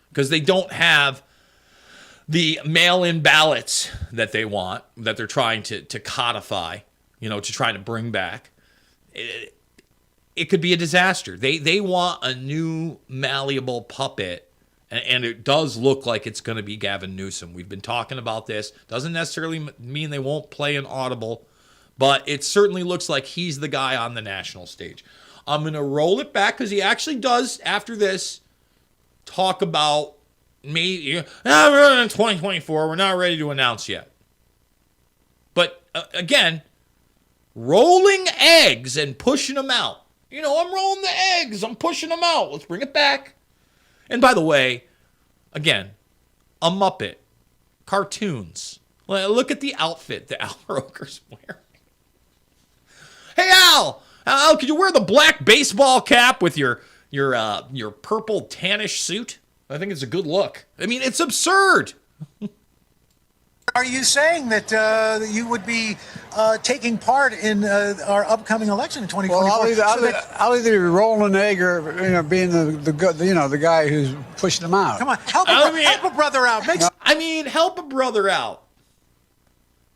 because they don't have the mail-in ballots that they want, that they're trying to codify, to try to bring back. It could be a disaster. They want a new malleable puppet, and it does look like it's going to be Gavin Newsom. We've been talking about this. Doesn't necessarily mean they won't play an audible, but it certainly looks like he's the guy on the national stage. I'm going to roll it back because he actually does, after this, talk about maybe, we're running in 2024. We're not ready to announce yet. But again, rolling eggs and pushing them out. I'm rolling the eggs. I'm pushing them out. Let's bring it back. And by the way, again, a Muppet. Cartoons. Look at the outfit that Al Roker's wearing. Hey, Al, could you wear the black baseball cap with your purple tannish suit? I think it's a good look. I mean, it's absurd. Are you saying that you would be taking part in our upcoming election in 2024? Well, I'll either be rolling an egg or being the guy who's pushing them out. Come on, help a brother out. Help a brother out.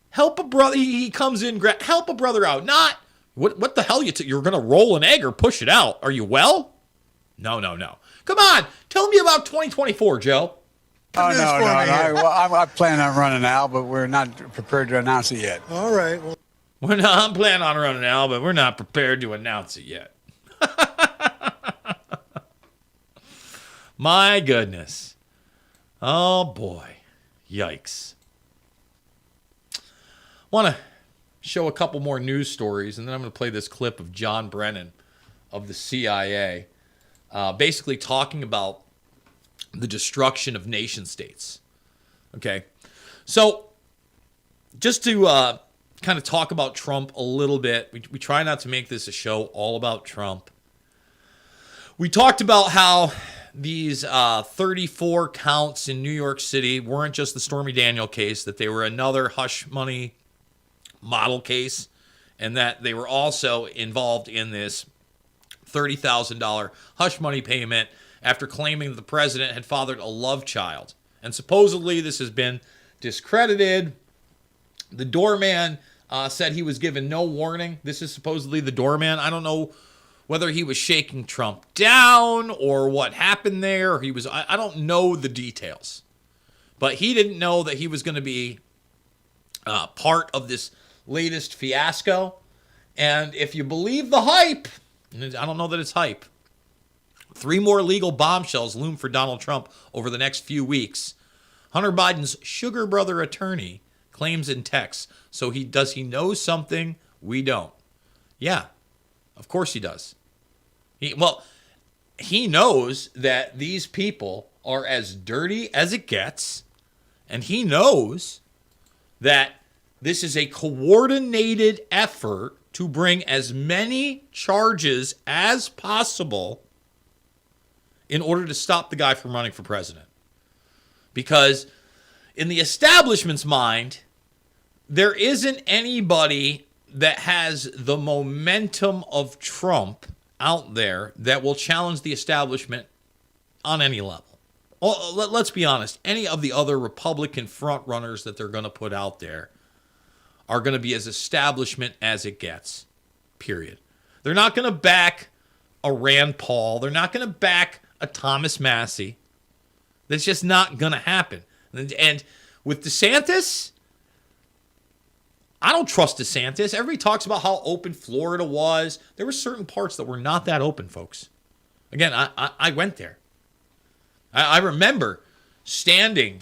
Help a brother. He comes in. Help a brother out. Not what the hell you're going to roll an egg or push it out. Are you well? No. Come on, tell me about 2024, Joe. Oh, no. I plan on running Al, but we're not prepared to announce it yet. All right. Well, I'm planning on running Al, but we're not prepared to announce it yet. My goodness. Oh, boy. Yikes. Want to show a couple more news stories, and then I'm going to play this clip of John Brennan of the CIA, basically talking about the destruction of nation states. Okay, so just to kind of talk about Trump a little bit, we try not to make this a show all about Trump. We talked about how these 34 counts in New York City weren't just the Stormy Daniels case, that they were another hush money model case, and that they were also involved in this $30,000 hush money payment after claiming that the president had fathered a love child. And supposedly this has been discredited. The doorman said he was given no warning. This is supposedly the doorman. I don't know whether he was shaking Trump down or what happened there. I don't know the details. But he didn't know that he was going to be part of this latest fiasco. And if you believe the hype, and I don't know that it's hype, 3 more legal bombshells loom for Donald Trump over the next few weeks. Hunter Biden's sugar brother attorney claims in text. So does he know something we don't? Yeah, of course he does. He knows that these people are as dirty as it gets, and he knows that this is a coordinated effort to bring as many charges as possible in order to stop the guy from running for president. Because in the establishment's mind, there isn't anybody that has the momentum of Trump out there that will challenge the establishment on any level. Well, let's be honest. Any of the other Republican frontrunners that they're going to put out there are going to be as establishment as it gets, period. They're not going to back a Rand Paul. They're not going to back a Thomas Massey. That's just not going to happen. And with DeSantis, I don't trust DeSantis. Everybody talks about how open Florida was. There were certain parts that were not that open, folks. Again, I went there. I remember standing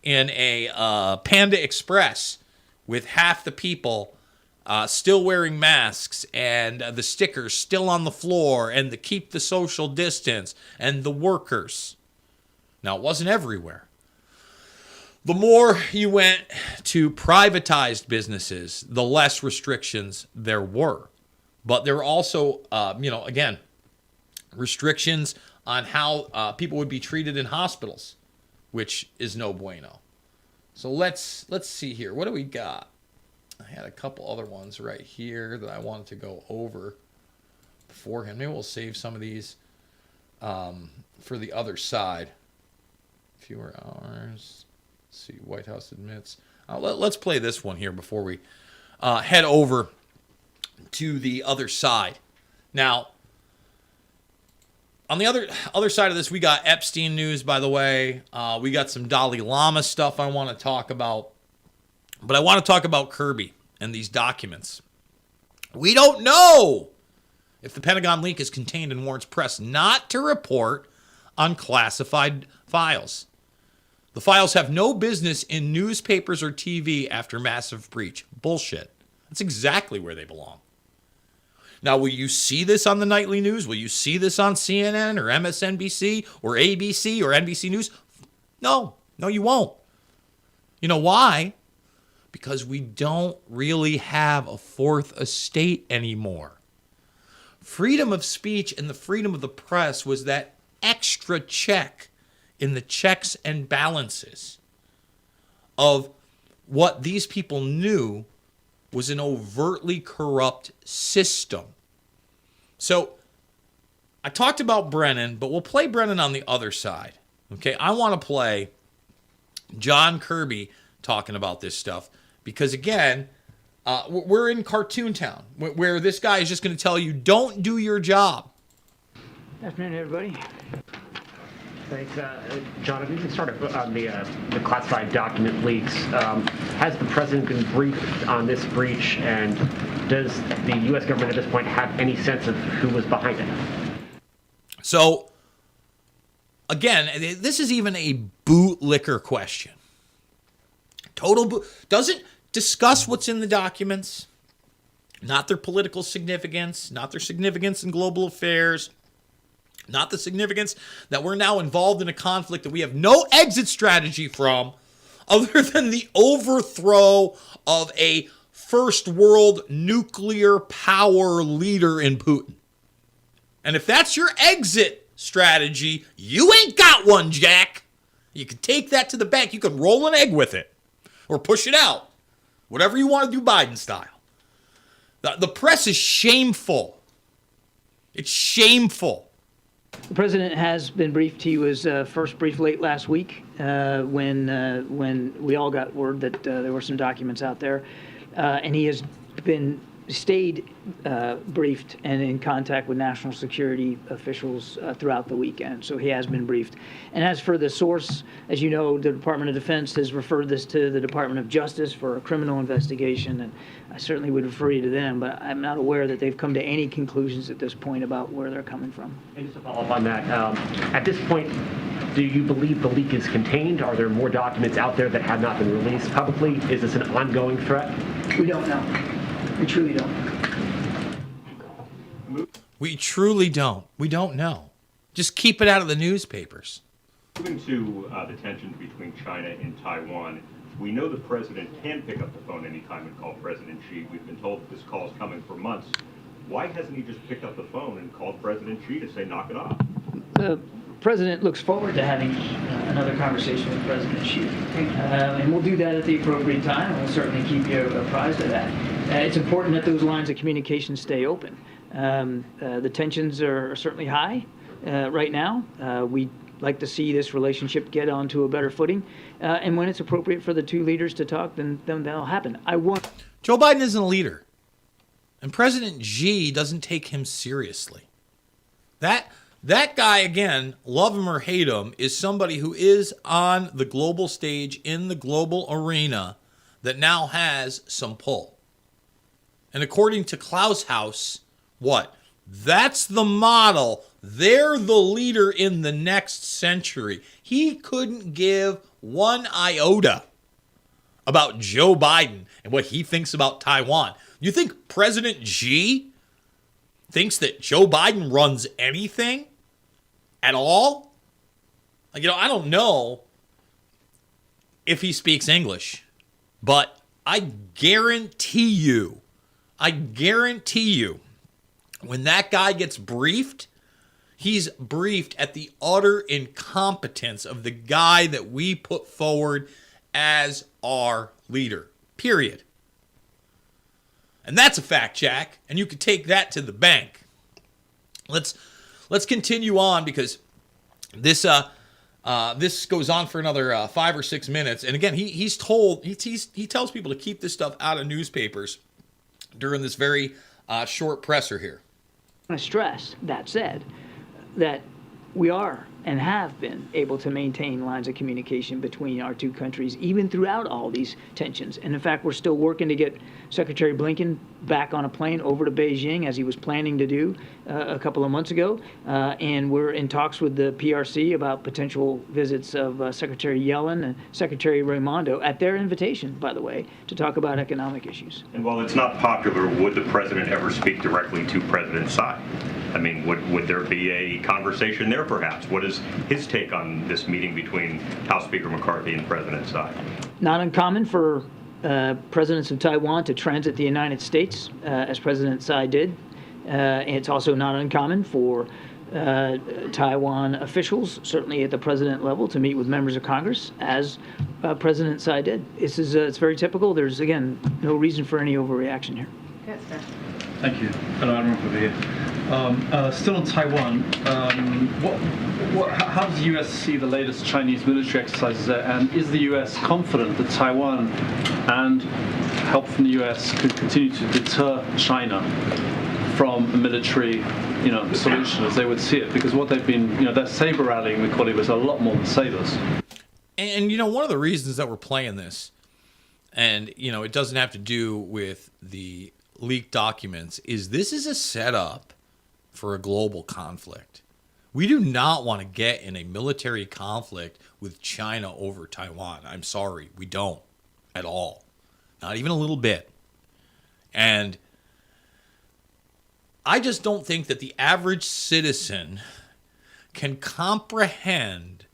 in a Panda Express with half the people still wearing masks and the stickers still on the floor and the keep the social distance and the workers. Now, it wasn't everywhere. The more you went to privatized businesses, the less restrictions there were. But there were also, again, restrictions on how people would be treated in hospitals, which is no bueno. So let's see here. What do we got? I had a couple other ones right here that I wanted to go over beforehand. Maybe we'll save some of these for the other side. Fewer hours. Let's see. White House admits. Let's play this one here before we head over to the other side. Now, on the other side of this, we got Epstein news, by the way. We got some Dalai Lama stuff I want to talk about. But I want to talk about Kirby and these documents. We don't know if the Pentagon leak is contained and warrants press not to report on classified files. The files have no business in newspapers or TV after massive breach. Bullshit. That's exactly where they belong. Now, will you see this on the nightly news? Will you see this on CNN or MSNBC or ABC or NBC News? No, you won't. You know why? Because we don't really have a fourth estate anymore. Freedom of speech and the freedom of the press was that extra check in the checks and balances of what these people knew was an overtly corrupt system. So I talked about Brennan, but we'll play Brennan on the other side. Okay, I want to play John Kirby talking about this stuff because, again, we're in Cartoon Town where this guy is just going to tell you, don't do your job. Good afternoon, everybody. Thanks. John, if you can start on the classified document leaks. Has the president been briefed on this breach, and does the U.S. government at this point have any sense of who was behind it? So, again, this is even a bootlicker question. Doesn't discuss what's in the documents, not their political significance, not their significance in global affairs, not the significance that we're now involved in a conflict that we have no exit strategy from other than the overthrow of a first world nuclear power leader in Putin. And if that's your exit strategy, you ain't got one, Jack. You can take that to the bank. You can roll an egg with it or push it out. Whatever you want to do Biden style. The press is shameful. It's shameful. The president has been briefed. He was first briefed late last week when we all got word that there were some documents out there. And he has been stayed briefed and in contact with national security officials throughout the weekend. So he has been briefed. And as for the source, as you know, the Department of Defense has referred this to the Department of Justice for a criminal investigation, and I certainly would refer you to them, but I'm not aware that they've come to any conclusions at this point about where they're coming from. And just to follow up on that, at this point, do you believe the leak is contained? Are there more documents out there that have not been released publicly? Is this an ongoing threat? We don't know. We truly don't. We truly don't. We don't know. Just keep it out of the newspapers. Moving to the tensions between China and Taiwan, we know the president can pick up the phone anytime and call President Xi. We've been told that this call is coming for months. Why hasn't he just picked up the phone and called President Xi to say, knock it off? The president looks forward to having another conversation with President Xi. And we'll do that at the appropriate time, and we'll certainly keep you apprised of that. It's important that those lines of communication stay open. The tensions are certainly high right now. We'd like to see this relationship get onto a better footing. And when it's appropriate for the two leaders to talk, then that'll happen. Joe Biden isn't a leader. And President Xi doesn't take him seriously. That guy, again, love him or hate him, is somebody who is on the global stage in the global arena that now has some pull. And according to Klaus House, what? That's the model. They're the leader in the next century. He couldn't give one iota about Joe Biden and what he thinks about Taiwan. You think President Xi thinks that Joe Biden runs anything at all? Like, I don't know if he speaks English, but I guarantee you, when that guy gets briefed, he's briefed at the utter incompetence of the guy that we put forward as our leader, period. And that's a fact, Jack, and you can take that to the bank. Let's continue on, because this goes on for another 5 or 6 minutes. And again, he tells people to keep this stuff out of newspapers during this very short presser here. I want to stress, that said, that we are and have been able to maintain lines of communication between our two countries, even throughout all these tensions. And in fact, we're still working to get Secretary Blinken back on a plane over to Beijing, as he was planning to do a couple of months ago. And we're in talks with the PRC about potential visits of Secretary Yellen and Secretary Raimondo, at their invitation, by the way, to talk about economic issues. And while it's not popular, would the president ever speak directly to President Xi? I mean, would there be a conversation there, perhaps? What is his take on this meeting between House Speaker McCarthy and President Xi? Not uncommon for presidents of Taiwan to transit the United States, as President Tsai did. It's also not uncommon for Taiwan officials, certainly at the president level, to meet with members of Congress, as President Tsai did. It's very typical. There's, again, no reason for any overreaction here. Yes, sir. Thank you. Hello, Admiral here. Still on Taiwan, how does the U.S. see the latest Chinese military exercises there, and is the U.S. confident that Taiwan and help from the U.S. could continue to deter China from a military, solution as they would see it? Because what they've been, that saber rallying, we call it, was a lot more than sabers. And one of the reasons that we're playing this, and it doesn't have to do with the leaked documents, is this is a setup for a global conflict. We do not want to get in a military conflict with China over Taiwan. I'm sorry, we don't at all. Not even a little bit. And I just don't think that the average citizen can comprehend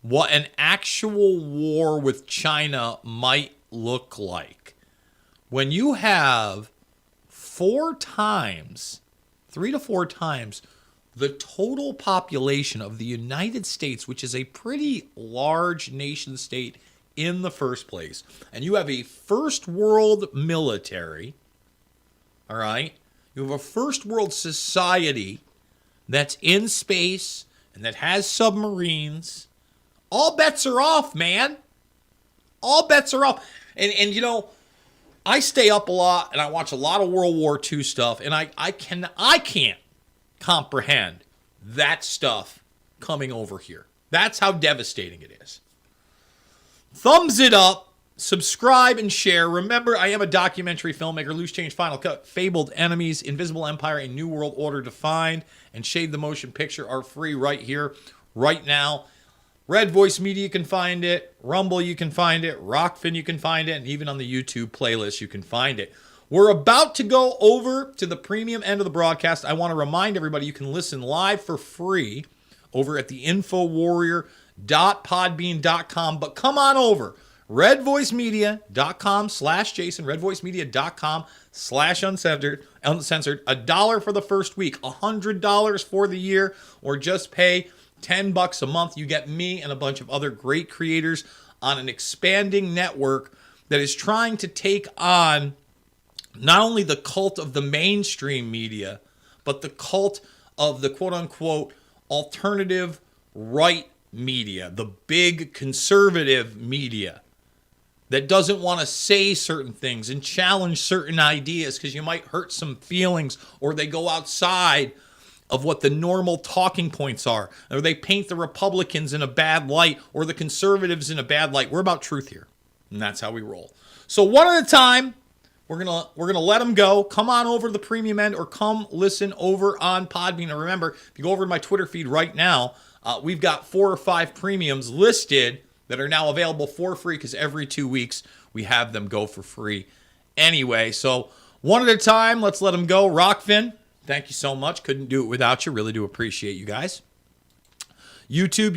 what an actual war with China might look like when you have 3 to 4 times the total population of the United States, which is a pretty large nation state in the first place. And you have a first world military, all right? You have a first world society that's in space and that has submarines. All bets are off, man. All bets are off. And I stay up a lot and I watch a lot of World War II stuff, and I can't comprehend that stuff coming over here. That's how devastating it is. Thumbs it up, subscribe and share. Remember, I am a documentary filmmaker. Loose Change, Final Cut, Fabled Enemies, Invisible Empire, and New World Order Defined, and Shade the Motion Picture are free right here, right now. Red Voice Media, you can find it. Rumble, you can find it. Rockfin, you can find it. And even on the YouTube playlist, you can find it. We're about to go over to the premium end of the broadcast. I want to remind everybody you can listen live for free over at the infowarrior.podbean.com. But come on over. redvoicemedia.com/Jason. redvoicemedia.com/uncensored. $1 for the first week. $100 for the year. Or just pay $10 a month. You get me and a bunch of other great creators on an expanding network that is trying to take on not only the cult of the mainstream media, but the cult of the quote-unquote alternative right media, the big conservative media that doesn't want to say certain things and challenge certain ideas because you might hurt some feelings, or they go outside of what the normal talking points are, or they paint the Republicans in a bad light or the conservatives in a bad light. We're about truth here, and that's how we roll. So one at a time, we're gonna let them go. Come on over to the premium end, or come listen over on Podbean. And remember, if you go over to my Twitter feed right now, we've got 4 or 5 premiums listed that are now available for free, because every 2 weeks we have them go for free anyway. So one at a time, let's let them go. Rockfin, thank you so much. Couldn't do it without you. Really do appreciate you guys. YouTube,